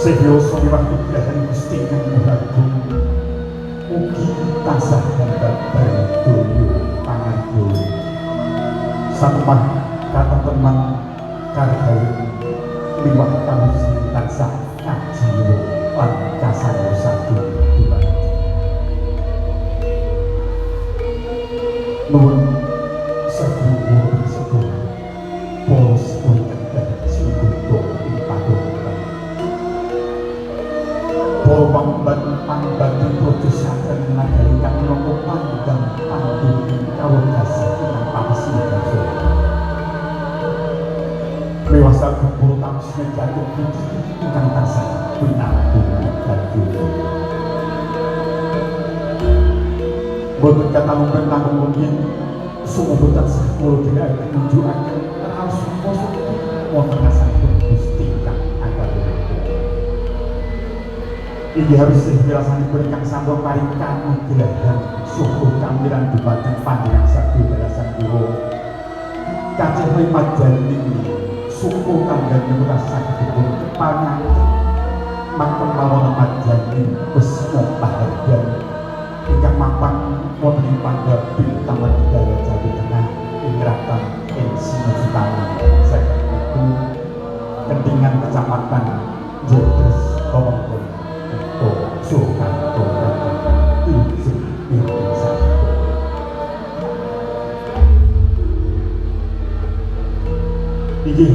Sedyoso miwah kegiatan Gusti Kang Agung ugi tansah gambar doyo pangandu satemah kateteman karhayu miwah kamusi tansah kajiwa lan kasayo satu bulan nuwun sedulur sedulur polos punika singguto ing paduka para pambantu produsaken nagari kang minangka panggang pandhuring kawegas lan pamesih mewasa guru tamsine jatuh puji ingkang tansah pinanggih dadi boten katamung pentang yen sumangga tansah kula dhewe nunjukaken raos positif wonten ngasangipun Gusti Kang Agung. Inggih harus dirasanipun ingkang sampun paring kanugrahan syukur kamilan dumateng panjenengan sadaya dalasan kula kacih madyaning suku kangge ngrasakipun panganten mapan mawon madyaning besmo bahagia ingkang mapan wonten ing Pandhapi Taman Budaya Jawa Tengah ing Kraton ing Sinusutami saged itu Kendingan Kecamatan Jogres Wewengkon Eko Sukanto izin bisa inggih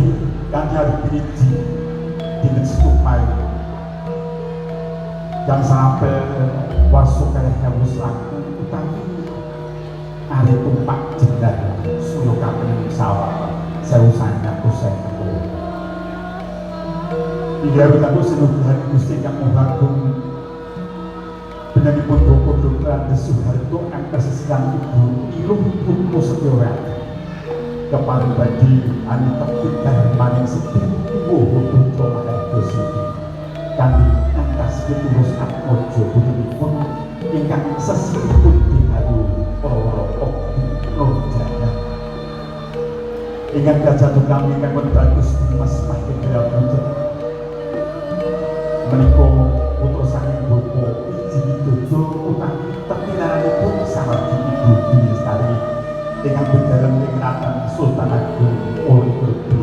kanthi diriji dinten Setupai dan sampai warso kalih ewu laku utawi ari tumpak jendah suyo kaping sawah 1900 inggih awit sinugrahan Gusti Kang Agung penyanipun Bapak Dr. Soeharto angka sesian Ibu Ilung Putro Setioran keparing badi anu tepi maning sepuh Woho Putra Maharga Siti kanthi angkas pitulus atmojo putranipun ingkang sesipun diharu para okti rojana ingkang kajatuh kami ingkang bagus Mas Mahendra Putra menika putra saking Bapak Iji Widodo utawi tepiranipun samargi Ibu Dwi Lestari ingkang bedareng ing Kraton Sultan Agung Uli Gerdu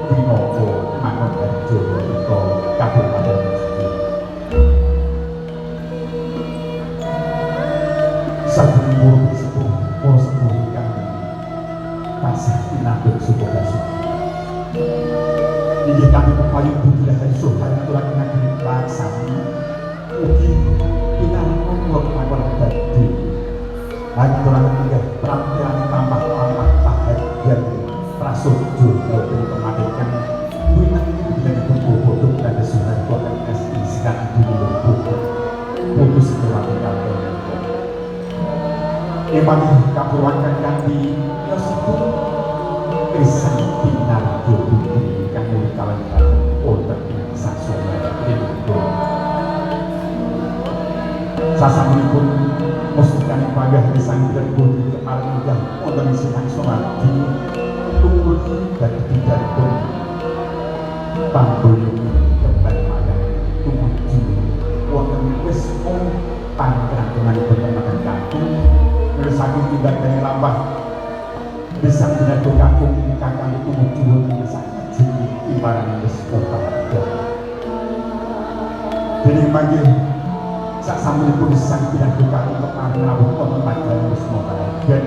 Winoko Mangunharjo menika Kabupaten saben murid sepuh para sepuh ingkang tansah pinanggih supados inggih kami pepayung budaya sohan aturaken negeri Laksami ugi pinanggih kula kemawon badhe aturaken inggih prampiran tambah lampah bahagian prasojo boten kematikan winanipun dinipun bodho kaliyan Soeharto MSI sikat dunia putus kelati kantor emang kapurwakan kanthi yosipun Krisan Pinarjo Putri kang muli kawentar wonten ing sasana Indo sasampunipun musukan panggah Krisan Pinarjo keparing ingkang wonten ing Sinang Somardi tumuli dadi bidaripun pamboyong kembali mayang tumuju wonten wis pangrantunganipun Pematang Kakung saking tindak daya lampah bisa binaku kakung kakang tumuju wonten saji ibaran wis bahagia dene mangke sasampunipun sang binaku kakung keparing rawuh wonten padang wis bahagia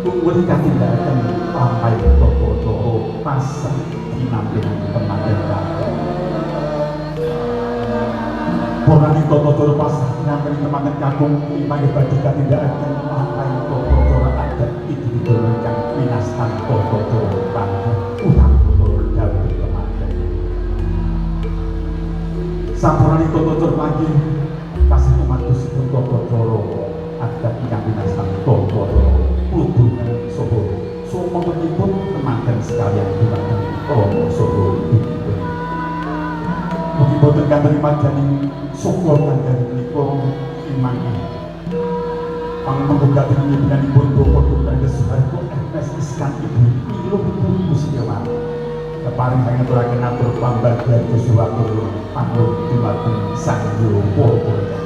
tunggu katindakan sampai toko-toko pasar dinampilkan Pematang Kakung Borani toko-toko pasar dinampilkan Pematang Kakung imane badhe katindakan sampai toko-toko adat itu didolongkan winastan toko-toko panggung utang-utang dawuh Pematang sampurane toko-toko lagi kasih umatusipun toko-toko adat ingkang winastan toko-toko hubungan Solo sumanipun temanten sekalian dumateng Romo Solo dipun mugi boten kanthi madyaning syukur kangge menika imangke pangmenggugat nyebutipun Bapak Dr. Soeharto MSI Ibu Ilung Putri Setiawati keparing ngaturaken atur pambagyan Gustiwatur panggung dumateng Sang Hyang Widi.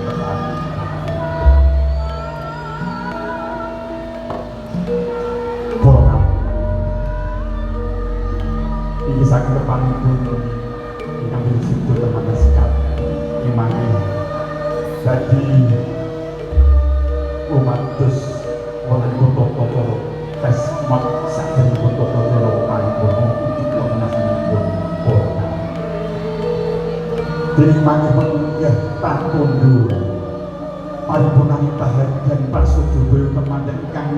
Iki saking kepanipun ingkang disebut teman sikap imani dadi umatus wonten kota-kota tes mak saking kota-kota paripurna iki wontenipun kota. Dening manipun inggih tatundu paripurnaning bahagian pasujud teman ingkang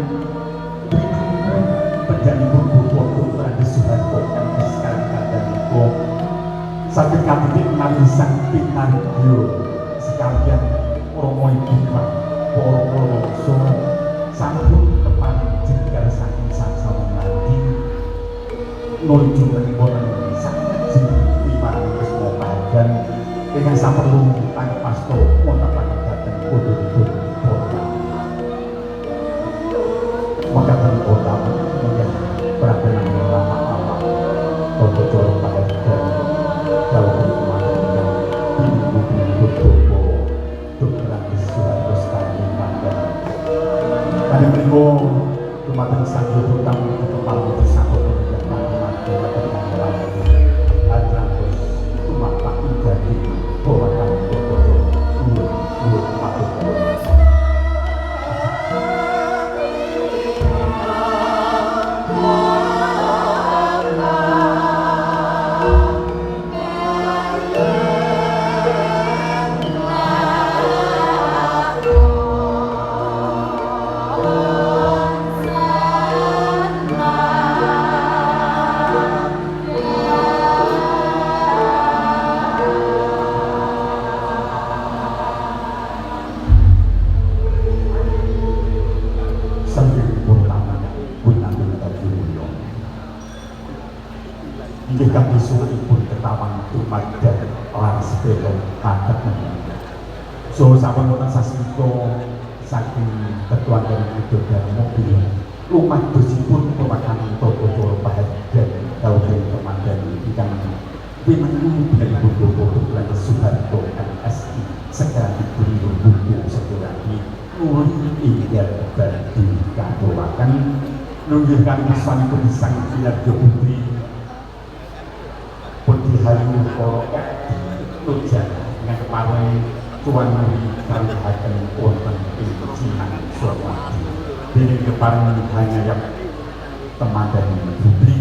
panjenenganipun boten berada Soeharto kang sekali kadangipun saged katitik menawi sang pinaryo sekalian Rama Ibu para so sampun keparing jenggal saking sangsara nadi nuju menipun sanget jenengan marang Krisna bahagian ingkang saperlu pangpasta wonten dhateng pundhipun kota. Makaten kota Prabenan lama-lama Toto Coro Bahagian Dalam Perkembangan Ibu-ibu Topo Tukeran Soeharto Sekali Mandan Kali beribu Tumateng Sang Hutang Di kepala itu satu pekerjaan Mati Mati Mati Adrampus Tumapak Menjadi Purwakan Toto Coro Ulu Mati kami suwipun ketawang tumadan laras belok hadap so sampun wonten sasmita saking ketua dari itu dari mobil rumah bersipun merupakan toko coro bahagian dari komandan ingkang pinangun dari buku Tukeran Soeharto MSI segera diberi buku sekurang nuli inggal bagi katulakan nunggih kami sanipun sang Kinarya Putri Hayu Koro Tujan dengan keparing Tuan Muri Kalihaken wonten ing Cinan Surwati. Dene keparing hanya yang teman dari Budi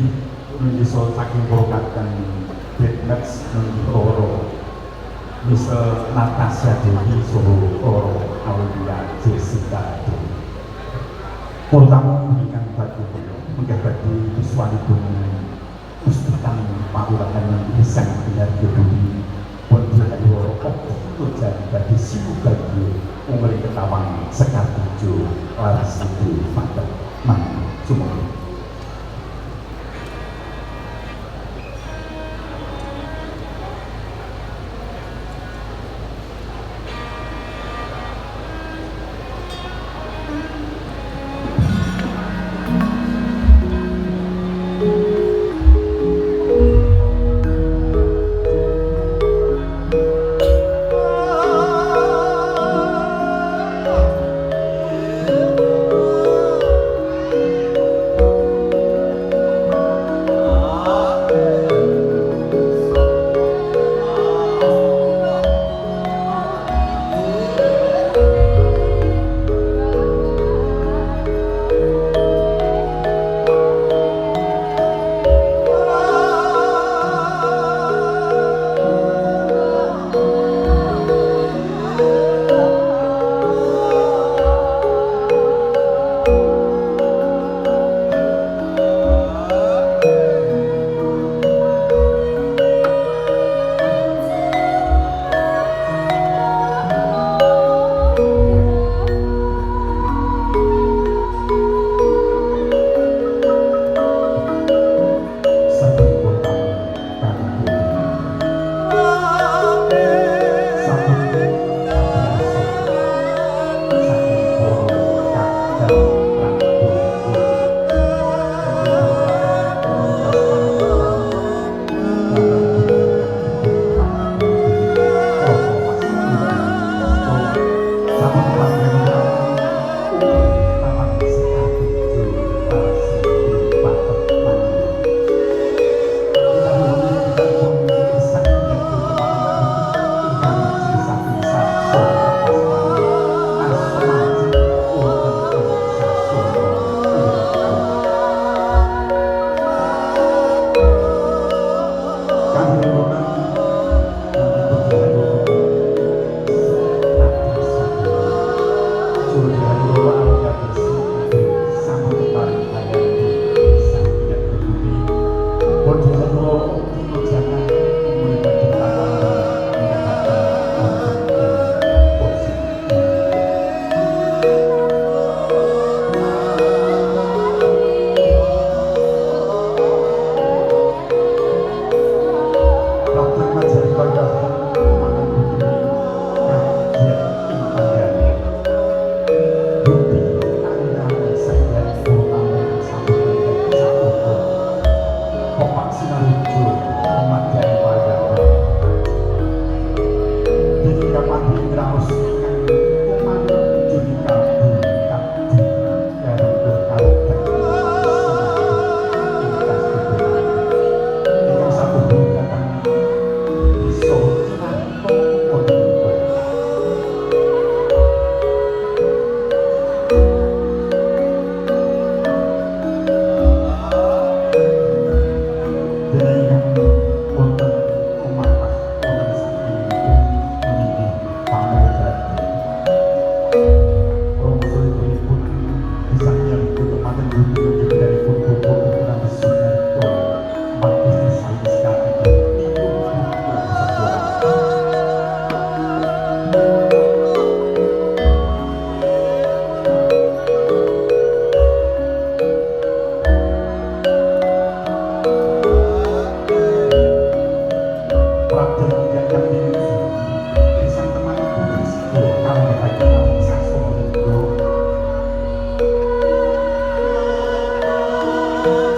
menyiso saking prokaten Bitnex Noro misal Natasha Dewi Solo Koro Aulia Jessica Dewi. Pertama ingkang bagi menggah bagi biswanipun Gustikan pangurahan yang bisa Kinarya Budi Putri Hayu Tujan bagi sibuk bagi umri ketawang sekar tujuh laras itu mantap semua.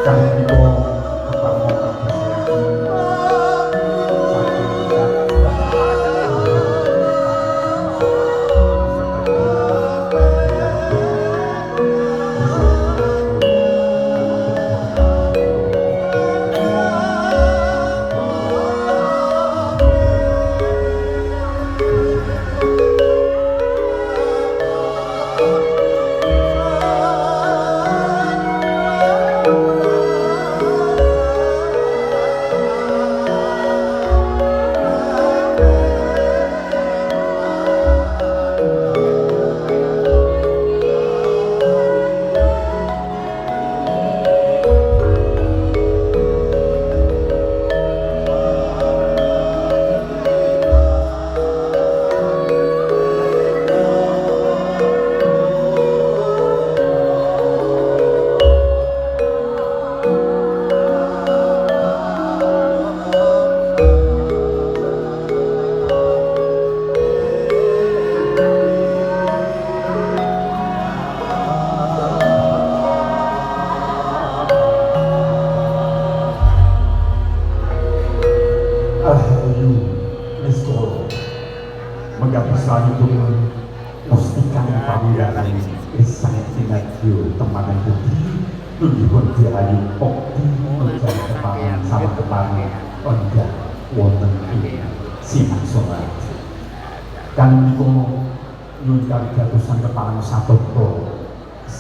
kali kita keparmo persiapan menggabungkan itu pastikan panggilan isang tinagyo teman putih tujuan dirayu okti mencari kepangan sama kepangan enggak wonten simak sholat kan niku nyun kali gatusan kepangan satu